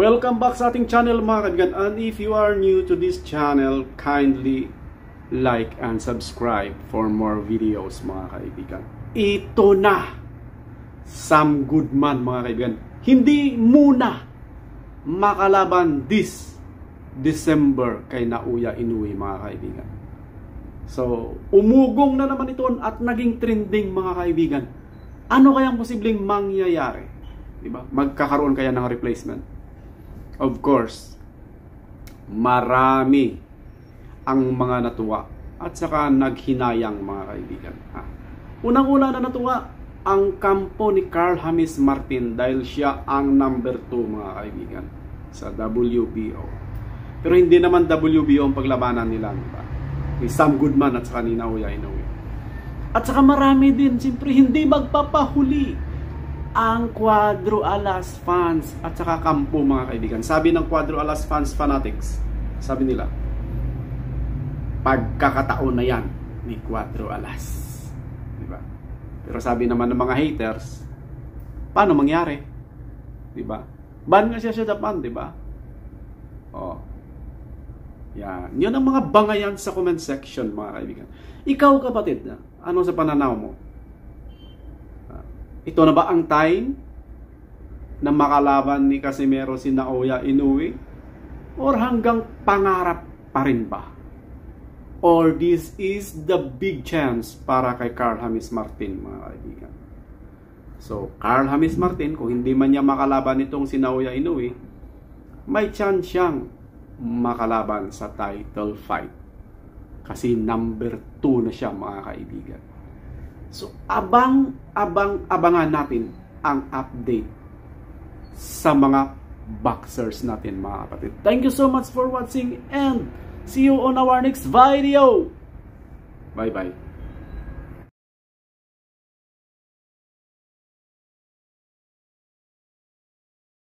Welcome back sa ating channel mga kaibigan. And if you are new to this channel, kindly like and subscribe for more videos mga kaibigan. Ito na Sam Goodman mga kaibigan. Hindi muna makalaban this December kay Naoya Inoue mga kaibigan. So, umugong na naman ito at naging trending mga kaibigan. Ano kayang posibleng mangyayari? Diba? Magkakaroon kaya ng replacement? Of course, marami ang mga natuwa at saka naghinayang mga kaibigan. Unang-una na natuwa ang kampo ni Carl James Martin dahil siya ang number 2 mga kaibigan sa WBO. Pero hindi naman WBO ang paglabanan nila, diba? Ni Sam Goodman at saka ni Naoya Inoue. At saka marami din, siyempre hindi magpapahuli ang Cuadro Alas fans at saka kampo mga kaibigan. Sabi ng Cuadro Alas fans fanatics, sabi nila, pagkakataon na yan ni Cuadro Alas, diba? Pero sabi naman ng mga haters, paano mangyari? Diba? Ban nga siya sa Japan, diba? Oh. Yan. Yun ang mga bangayan sa comment section mga kaibigan. Ikaw kapatid, ano sa pananaw mo? Ito na ba ang time na makalaban ni Casimero si Naoya Inoue? Or hanggang pangarap pa rin ba? Or this is the big chance para kay Carl James Martin mga kaibigan? So, Carl James Martin, kung hindi man niya makalaban itong si Naoya Inoue, may chance siyang makalaban sa title fight. Kasi number 2 na siya mga kaibigan. So, abangan natin ang update sa mga boxers natin mga kapatid. Thank you so much for watching and see you on our next video. Bye-bye.